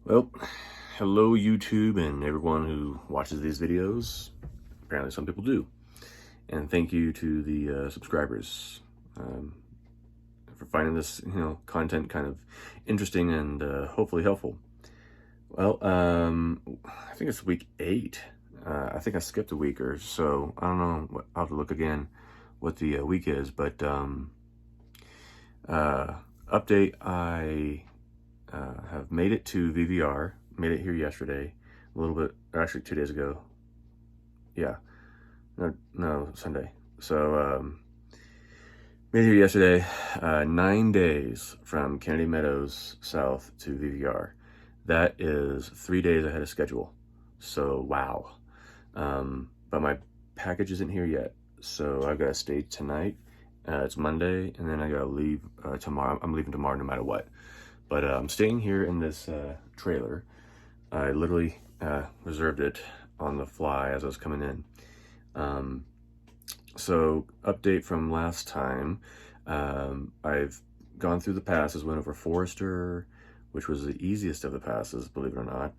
Well, hello YouTube and everyone who watches these videos. Apparently some people do. And thank you to the subscribers for finding this, content kind of interesting and hopefully helpful. Well, I think it's week 8. I think I skipped a week or so. I don't know. I'll have to look again what the week is, but update, I have made it to VVR, made it here yesterday, a little bit, actually 2 days ago. Yeah, no, Sunday. So, made it here yesterday, 9 days from Kennedy Meadows south to VVR. That is 3 days ahead of schedule. So, wow. But my package isn't here yet. So I've got to stay tonight. It's Monday, and then I got to leave tomorrow. I'm leaving tomorrow no matter what. But I'm staying here in this trailer. I literally reserved it on the fly as I was coming in. So update from last time. I've gone through the passes, went over Forester, which was the easiest of the passes, believe it or not.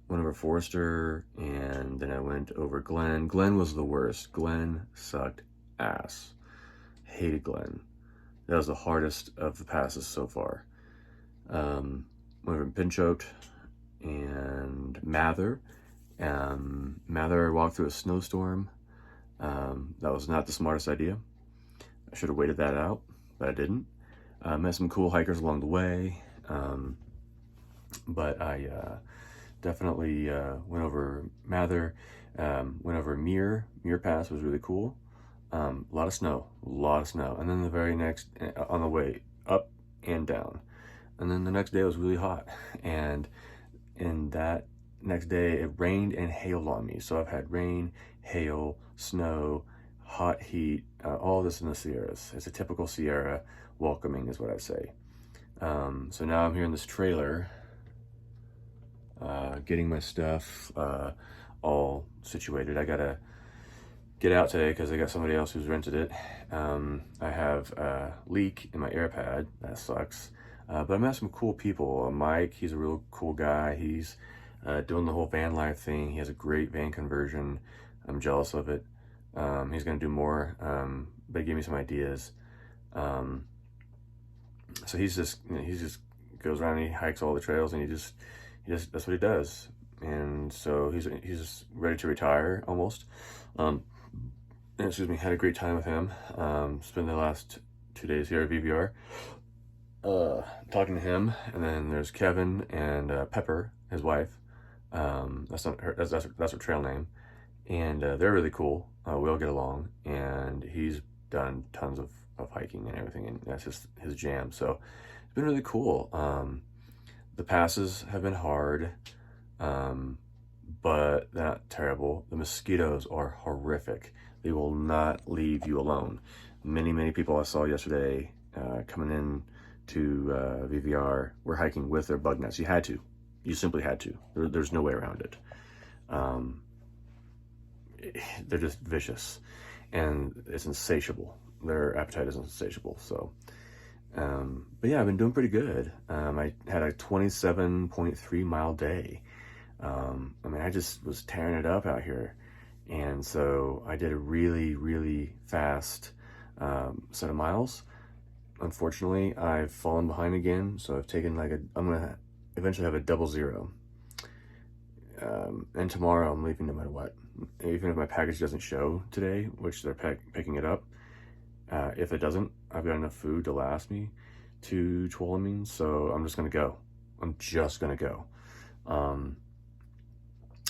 Went over Forester, and then I went over Glen. Glen was the worst. Glen sucked ass. Hated Glen. That was the hardest of the passes so far. Went over Pinchote and Mather. Mather, I walked through a snowstorm. That was not the smartest idea. I should have waited that out, but I didn't. Met some cool hikers along the way. But I definitely went over Mather, went over Muir. Muir Pass was really cool. A lot of snow. And then the very next, on the way up and down. And then the next day it was really hot. And in that next day, it rained and hailed on me. So I've had rain, hail, snow, hot heat, all this in the Sierras. It's a typical Sierra welcoming is what I say. So now I'm here in this trailer, getting my stuff all situated. I gotta get out today because I got somebody else who's rented it. I have a leak in my air pad. That sucks. But I met some cool people. Mike, he's a real cool guy. He's doing the whole van life thing. He has a great van conversion. I'm jealous of it. He's gonna do more, but he gave me some ideas. So he just goes around and he hikes all the trails, and he just that's what he does. And so he's just ready to retire almost. Excuse me, had a great time with him. Spent the last 2 days here at VVR. Talking to him, and then there's Kevin and Pepper, his wife. That's not her. That's her trail name, and they're really cool. We all get along, and he's done tons of hiking and everything, and that's just his jam. So it's been really cool. The passes have been hard, but not terrible. The mosquitoes are horrific. They will not leave you alone. Many people I saw yesterday coming in to VVR were hiking with their bug nets. You simply had to. There's no way around it. They're just vicious, and it's insatiable. Their appetite is insatiable. So, but yeah, I've been doing pretty good. I had a 27.3 mile day. I mean, I just was tearing it up out here. And so I did a really fast set of miles. Unfortunately, I've fallen behind again, so I've taken I'm gonna eventually have a 00. And tomorrow I'm leaving no matter what. Even if my package doesn't show today, which they're picking it up, if it doesn't, I've got enough food to last me to Tuolumne, so I'm just gonna go.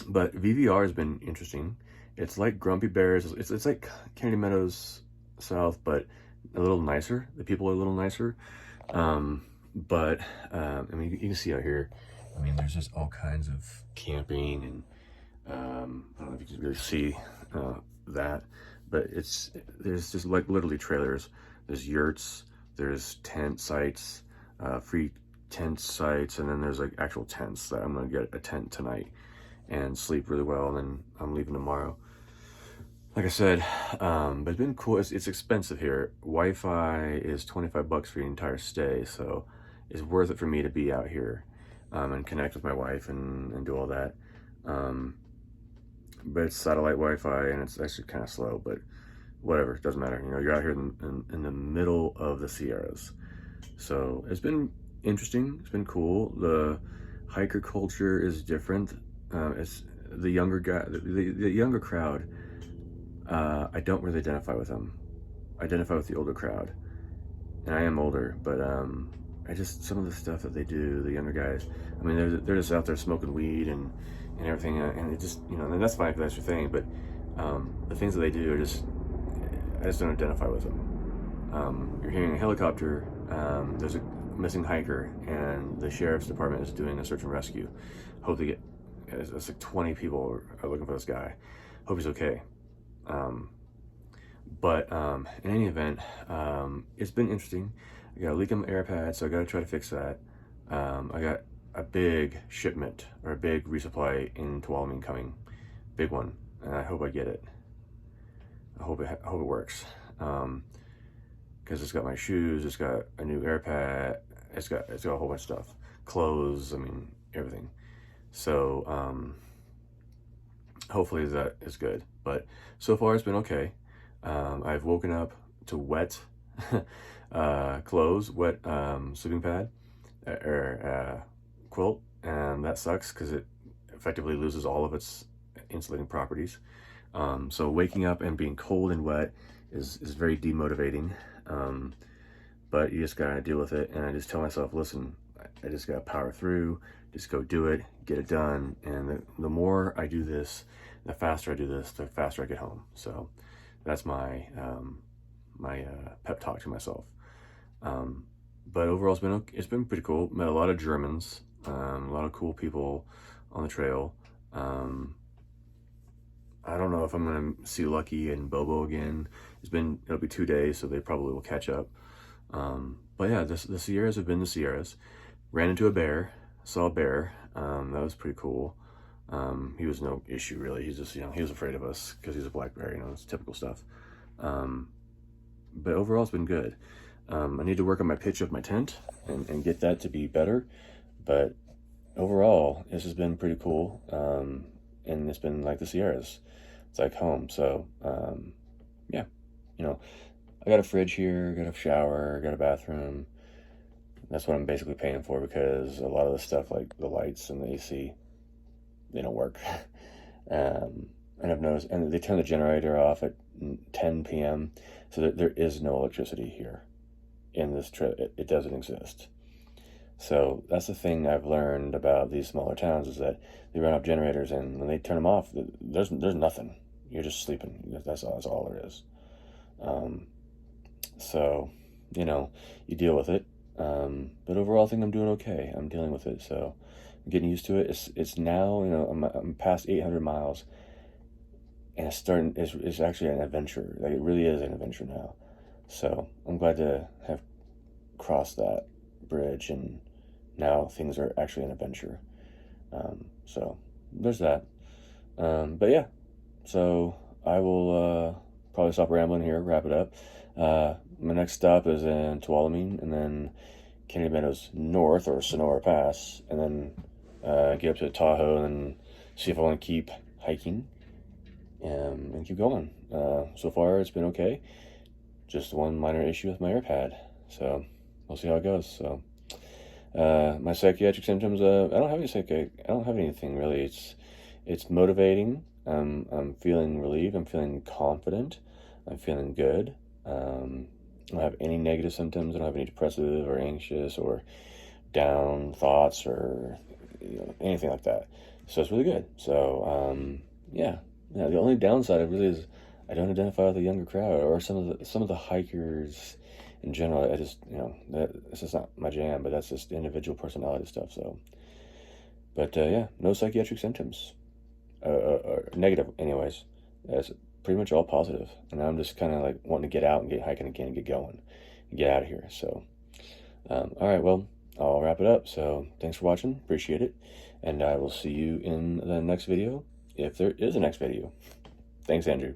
But VVR has been interesting. It's like Grumpy Bears. It's like Kennedy Meadows South, but a little nicer. The people are a little nicer. But I mean, you can see out here. I mean, there's just all kinds of camping, and I don't know if you can really see that, but there's just like literally trailers. There's yurts. There's tent sites, free tent sites, and then there's like actual tents that I'm gonna get a tent tonight and sleep really well, and then I'm leaving tomorrow. Like I said, but it's been cool. It's expensive here. Wi-Fi is $25 for the entire stay, so it's worth it for me to be out here. and connect with my wife and do all that. But it's satellite Wi-Fi, and it's actually kind of slow, but whatever, it doesn't matter. You know, you're out here in the middle of the Sierras. So it's been interesting. It's been cool. The hiker culture is different. It's the younger guy, the younger crowd. I don't really identify with them. I identify with the older crowd, and I am older, but I just, some of the stuff that they do, the younger guys. I mean, they're just out there smoking weed and everything, and it just, you know, and that's fine if that's your thing, but the things that they do are just, I just don't identify with them. You're hearing a helicopter. There's a missing hiker, and the sheriff's department is doing a search and rescue. Hope they get, it's like 20 people are looking for this guy. Hope he's okay. But in any event, it's been interesting. I got a leak on my air pad, so I got to try to fix that. I got a big shipment, or a big resupply in Tuolumne coming, big one, and I hope I get it. I hope it works, because it's got my shoes, it's got a new air pad, it's got a whole bunch of stuff, clothes, I mean, everything. So hopefully that is good, but so far it's been okay. I've woken up to wet clothes, wet sleeping pad or quilt, and that sucks because it effectively loses all of its insulating properties. So waking up and being cold and wet is very demotivating, but you just gotta deal with it. And I just tell myself, listen, I just gotta power through, just go do it, get it done. And the more I do this, the faster I do this, the faster I get home. So that's my pep talk to myself. But overall, it's been pretty cool. Met a lot of Germans, a lot of cool people on the trail. I don't know if I'm gonna see Lucky and Bobo again. It'll be 2 days, so they probably will catch up. But yeah, the Sierras have been the Sierras. Ran into a bear, saw a bear. That was pretty cool. He was no issue really. He's just, you know, he was afraid of us because he's a black bear, you know, it's typical stuff. But overall it's been good. I need to work on my pitch of my tent and get that to be better. But overall, this has been pretty cool. And it's been like the Sierras. It's like home. So, yeah, you know, I got a fridge here, got a shower, got a bathroom. That's what I'm basically paying for, because a lot of the stuff like the lights and the AC, they don't work. And I've noticed, and they turn the generator off at 10 p.m. So there is no electricity here in this trip. It doesn't exist. So that's the thing I've learned about these smaller towns, is that they run off generators, and when they turn them off, there's nothing. You're just sleeping. That's all there is. So, you know, you deal with it. But overall, I think I'm doing okay. I'm dealing with it. So I'm getting used to it. It's now, you know, I'm past 800 miles, and it's actually an adventure. Like, it really is an adventure now. So I'm glad to have crossed that bridge, and now things are actually an adventure. So there's that. But yeah, so I will probably stop rambling here, wrap it up. My next stop is in Tuolumne, and then Kennedy Meadows North, or Sonora Pass, and then get up to Tahoe, and then see if I want to keep hiking and keep going. So far it's been okay. Just one minor issue with my AirPad, so we'll see how it goes. So my psychiatric symptoms, I don't have anything really. It's motivating. I'm feeling relieved. I'm feeling confident. I'm feeling good. I don't have any negative symptoms. I don't have any depressive or anxious or down thoughts, or, you know, anything like that. So it's really good. So yeah. The only downside really is I don't identify with the younger crowd, or some of the hikers in general. I just, you know, this is not my jam, but that's just individual personality stuff. So, but yeah, no psychiatric symptoms, or negative anyways. It's pretty much all positive, and I'm just kind of like wanting to get out and get hiking again and get going and get out of here. So, all right, well, I'll wrap it up. So thanks for watching, appreciate it, and I will see you in the next video, if there is a next video. Thanks, Andrew.